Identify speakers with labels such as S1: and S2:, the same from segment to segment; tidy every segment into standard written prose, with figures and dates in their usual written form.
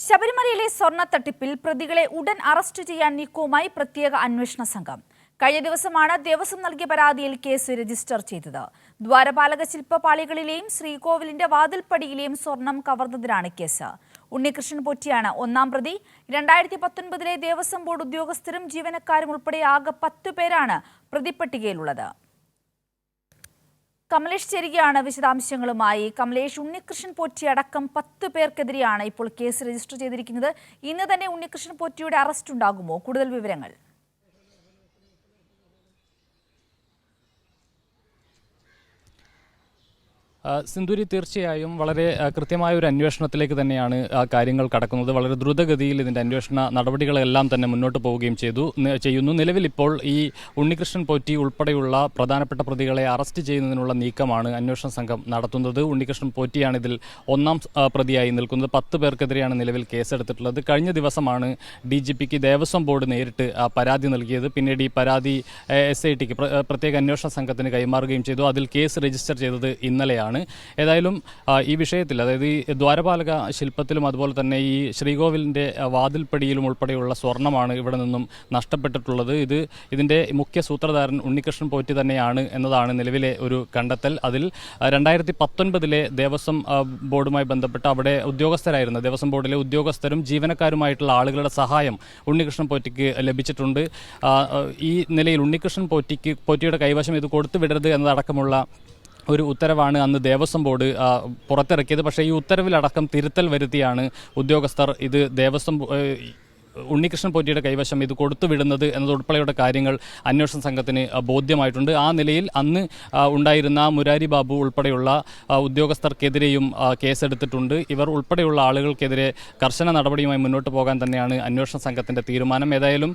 S1: ശബരിമലയിലെ സ്വർണ്ണത്തട്ടിപ്പിൽ പ്രതികളെ ഉടൻ അറസ്റ്റ് ചെയ്യാൻ നീക്കവുമായി പ്രത്യേക അന്വേഷണ സംഘം. കഴിഞ്ഞ ദിവസമാണ് ദേവസ്വം നൽകിയ പരാതിയിൽ കേസ് രജിസ്റ്റർ ചെയ്തത്. ദ്വാരപാലക ശില്പപാളികളിലെയും ശ്രീകോവിലിന്റെ വാതിൽപ്പടിയിലെയും സ്വർണം കവർന്നതിനാണ് കേസ്. ഉണ്ണികൃഷ്ണൻ പോറ്റിയാണ് ഒന്നാം പ്രതി. 2019 ദേവസ്വം ബോർഡ് ഉദ്യോഗസ്ഥരും ജീവനക്കാരും ഉൾപ്പെടെ ആകെ 10 പേരാണ് പ്രതിപ്പട്ടികയിലുള്ളത്. കമലേഷ് ചേരുകയാണ് വിശദാംശങ്ങളുമായി. കമലേഷ്, ഉണ്ണികൃഷ്ണൻ പോറ്റി അടക്കം 10 പേർക്കെതിരെയാണ് ഇപ്പോൾ കേസ് രജിസ്റ്റർ ചെയ്തിരിക്കുന്നത്. ഇന്ന് തന്നെ ഉണ്ണികൃഷ്ണൻ പോറ്റിയുടെ അറസ്റ്റ് ഉണ്ടാകുമോ? കൂടുതൽ വിവരങ്ങൾ.
S2: സിന്ധൂരി, തീർച്ചയായും വളരെ കൃത്യമായ ഒരു അന്വേഷണത്തിലേക്ക് തന്നെയാണ് കാര്യങ്ങൾ കടക്കുന്നത്. വളരെ ദ്രുതഗതിയിൽ ഇതിൻ്റെ അന്വേഷണ നടപടികളെല്ലാം തന്നെ മുന്നോട്ട് പോവുകയും ചെയ്യുന്നു. നിലവിൽ ഇപ്പോൾ ഈ ഉണ്ണികൃഷ്ണൻ പോറ്റി ഉൾപ്പെടെയുള്ള പ്രധാനപ്പെട്ട പ്രതികളെ അറസ്റ്റ് ചെയ്യുന്നതിനുള്ള നീക്കമാണ് അന്വേഷണ സംഘം നടത്തുന്നത്. ഉണ്ണികൃഷ്ണൻ പോറ്റിയാണ് ഇതിൽ ഒന്നാം പ്രതിയായി നിൽക്കുന്നത്. 10 പേർക്കെതിരെയാണ് നിലവിൽ കേസെടുത്തിട്ടുള്ളത്. കഴിഞ്ഞ ദിവസമാണ് DGPക്ക് ദേവസ്വം ബോർഡ് നേരിട്ട് പരാതി നൽകിയത്. പിന്നീട് ഈ പരാതി SITക്ക് പ്രത്യേക അന്വേഷണ സംഘത്തിന് കൈമാറുകയും ചെയ്തു. അതിൽ കേസ് രജിസ്റ്റർ ചെയ്തത് ഇന്നലെയാണ്. ഏതായാലും ഈ വിഷയത്തിൽ, അതായത് ഈ ദ്വാരപാലക ശില്പത്തിലും അതുപോലെ തന്നെ ഈ ശ്രീകോവിലിൻ്റെ വാതിൽപ്പടിയിലും ഉൾപ്പെടെയുള്ള സ്വർണ്ണമാണ് ഇവിടെ നിന്നും നഷ്ടപ്പെട്ടിട്ടുള്ളത്. ഇതിൻ്റെ മുഖ്യ സൂത്രധാരൻ ഉണ്ണികൃഷ്ണൻ പോറ്റി തന്നെയാണ് എന്നതാണ് നിലവിലെ ഒരു കണ്ടെത്തൽ. അതിൽ 2019 ദേവസ്വം ബോർഡുമായി ബന്ധപ്പെട്ട് അവിടെ ഉദ്യോഗസ്ഥരായിരുന്ന ദേവസ്വം ബോർഡിലെ ഉദ്യോഗസ്ഥരും ജീവനക്കാരുമായിട്ടുള്ള ആളുകളുടെ സഹായം ഉണ്ണികൃഷ്ണൻ പോറ്റിക്ക് ലഭിച്ചിട്ടുണ്ട്. ഈ നിലയിൽ ഉണ്ണികൃഷ്ണൻ പോറ്റിയുടെ കൈവശം ഇത് കൊടുത്തുവിടരുത് എന്നതടക്കമുള്ള ഒരു ഉത്തരവാണ് അന്ന് ദേവസ്വം ബോർഡ് പുറത്തിറക്കിയത്. പക്ഷേ ഈ ഉത്തരവിലടക്കം തിരുത്തൽ വരുത്തിയാണ് ഉദ്യോഗസ്ഥർ ഇത് ഉണ്ണികൃഷ്ണൻ പോറ്റിയുടെ കൈവശം ഇത് കൊടുത്തുവിടുന്നത് എന്നതുൾപ്പെടെയുള്ള കാര്യങ്ങൾ അന്വേഷണ സംഘത്തിന് ബോധ്യമായിട്ടുണ്ട്. ആ നിലയിൽ അന്ന് ഉണ്ടായിരുന്ന മുരാരി ബാബു ഉൾപ്പെടെയുള്ള ഉദ്യോഗസ്ഥർക്കെതിരെയും കേസെടുത്തിട്ടുണ്ട്. ഇവർ ഉൾപ്പെടെയുള്ള ആളുകൾക്കെതിരെ കർശന നടപടിയുമായി മുന്നോട്ട് പോകാൻ തന്നെയാണ് അന്വേഷണ സംഘത്തിൻ്റെ തീരുമാനം. ഏതായാലും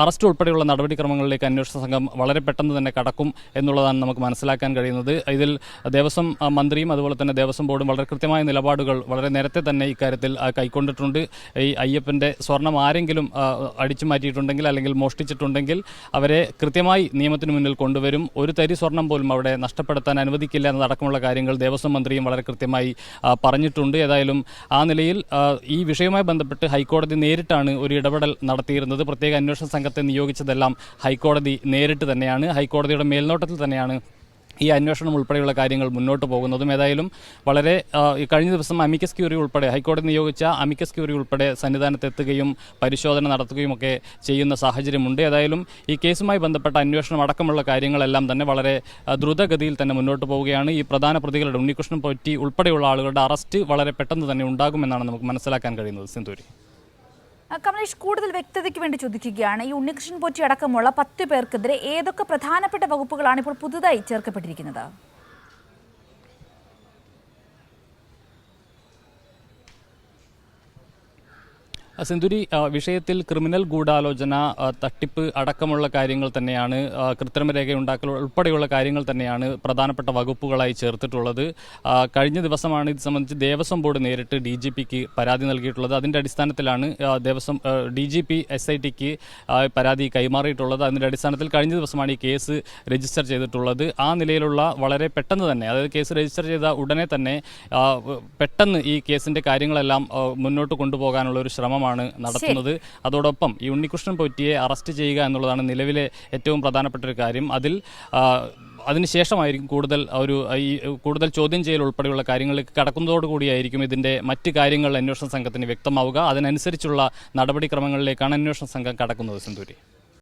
S2: അറസ്റ്റ് ഉൾപ്പെടെയുള്ള നടപടിക്രമങ്ങളിലേക്ക് അന്വേഷണ സംഘം വളരെ പെട്ടെന്ന് തന്നെ കടക്കും എന്നുള്ളതാണ് നമുക്ക് മനസ്സിലാക്കാൻ കഴിയുന്നത്. ഇതിൽ ദേവസ്വം മന്ത്രിയും അതുപോലെ തന്നെ ദേവസ്വം ബോർഡും വളരെ കൃത്യമായ നിലപാടുകൾ വളരെ നേരത്തെ തന്നെ ഇക്കാര്യത്തിൽ കൈക്കൊണ്ടിട്ടുണ്ട്. ഈ അയ്യപ്പൻ്റെ സ്വർണം ആരെങ്കിലും അടിച്ചു മാറ്റിയിട്ടുണ്ടെങ്കിൽ അല്ലെങ്കിൽ മോഷ്ടിച്ചിട്ടുണ്ടെങ്കിൽ അവരെ കൃത്യമായി നിയമത്തിന് മുന്നിൽ കൊണ്ടുവരും. ഒരു തരി സ്വർണം പോലും അവിടെ നഷ്ടപ്പെടുത്താൻ അനുവദിക്കില്ല എന്നതടക്കമുള്ള കാര്യങ്ങൾ ദേവസ്വം മന്ത്രിയും വളരെ കൃത്യമായി പറഞ്ഞിട്ടുണ്ട്. ഏതായാലും ആ നിലയിൽ ഈ വിഷയവുമായി ബന്ധപ്പെട്ട് ഹൈക്കോടതി നേരിട്ടാണ് ഒരു ഇടപെടൽ നടത്തിയിരുന്നത്. പ്രത്യേക അന്വേഷണ സംഘത്തെ നിയോഗിച്ചതെല്ലാം ഹൈക്കോടതി നേരിട്ട് തന്നെയാണ്. ഹൈക്കോടതിയുടെ മേൽനോട്ടത്തിൽ തന്നെയാണ് ഈ അന്വേഷണം ഉൾപ്പെടെയുള്ള കാര്യങ്ങൾ മുന്നോട്ട് പോകുന്നതും. ഏതായാലും വളരെ കഴിഞ്ഞ ദിവസം അമിക്കസ് ക്യൂറി ഉൾപ്പെടെ ഹൈക്കോടതി നിയോഗിച്ച അമിക്കസ് ക്യൂറി ഉൾപ്പെടെ സന്നിധാനത്തെത്തുകയും പരിശോധന നടത്തുകയും ഒക്കെ ചെയ്യുന്ന സാഹചര്യമുണ്ട്. ഏതായാലും ഈ കേസുമായി ബന്ധപ്പെട്ട അന്വേഷണം അടക്കമുള്ള കാര്യങ്ങളെല്ലാം തന്നെ വളരെ ദ്രുതഗതിയിൽ തന്നെ മുന്നോട്ട് പോവുകയാണ്. ഈ പ്രധാന പ്രതികളുടെ ഉണ്ണികൃഷ്ണൻ പോറ്റി ഉൾപ്പെടെയുള്ള ആളുകളുടെ അറസ്റ്റ് വളരെ പെട്ടെന്ന് തന്നെ ഉണ്ടാകുമെന്നാണ് നമുക്ക് മനസ്സിലാക്കാൻ കഴിയുന്നത്. സിന്ധൂരി,
S1: കമലേഷ്, കൂടുതൽ വ്യക്തതയ്ക്ക് വേണ്ടി ചോദിക്കുകയാണ്. ഈ ഉണ്ണികൃഷ്ണൻ പോറ്റി അടക്കമുള്ള 10 പേർക്കെതിരെ ഏതൊക്കെ പ്രധാനപ്പെട്ട വകുപ്പുകളാണ് ഇപ്പോൾ പുതുതായി ചേർക്കപ്പെട്ടിരിക്കുന്നത്?
S2: സിന്ധൂരി, വിഷയത്തിൽ ക്രിമിനൽ ഗൂഢാലോചന, തട്ടിപ്പ് അടക്കമുള്ള കാര്യങ്ങൾ തന്നെയാണ്, കൃത്രിമരേഖയുണ്ടാക്കൽ ഉൾപ്പെടെയുള്ള കാര്യങ്ങൾ തന്നെയാണ് പ്രധാനപ്പെട്ട വകുപ്പുകളായി ചേർത്തിട്ടുള്ളത്. കഴിഞ്ഞ ദിവസമാണ് ഇത് സംബന്ധിച്ച് ദേവസ്വം ബോർഡ് നേരിട്ട് DGPക്ക് പരാതി നൽകിയിട്ടുള്ളത്. അതിൻ്റെ അടിസ്ഥാനത്തിലാണ് DGP SITക്ക് പരാതി കൈമാറിയിട്ടുള്ളത്. അതിൻ്റെ അടിസ്ഥാനത്തിൽ കഴിഞ്ഞ ദിവസമാണ് ഈ കേസ് രജിസ്റ്റർ ചെയ്തിട്ടുള്ളത്. ആ നിലയിലുള്ള വളരെ പെട്ടെന്ന് തന്നെ, അതായത് കേസ് രജിസ്റ്റർ ചെയ്ത ഉടനെ തന്നെ പെട്ടെന്ന് ഈ കേസിൻ്റെ കാര്യങ്ങളെല്ലാം മുന്നോട്ട് കൊണ്ടുപോകാനുള്ള ഒരു ശ്രമം നടത്തുന്നത്. അതോടൊപ്പം ഈ ഉണ്ണികൃഷ്ണൻ പോറ്റിയെ അറസ്റ്റ് ചെയ്യുക എന്നുള്ളതാണ് നിലവിലെ ഏറ്റവും പ്രധാനപ്പെട്ട ഒരു കാര്യം. അതിനുശേഷമായിരിക്കും കൂടുതൽ ചോദ്യം ചെയ്യൽ ഉൾപ്പെടെയുള്ള കാര്യങ്ങളിലേക്ക് കടക്കുന്നതോടുകൂടിയായിരിക്കും ഇതിൻ്റെ മറ്റ് കാര്യങ്ങൾ അന്വേഷണ സംഘത്തിന് വ്യക്തമാവുക. അതിനനുസരിച്ചുള്ള നടപടിക്രമങ്ങളിലേക്കാണ് അന്വേഷണ സംഘം കടക്കുന്നത്. സിന്ധൂരി.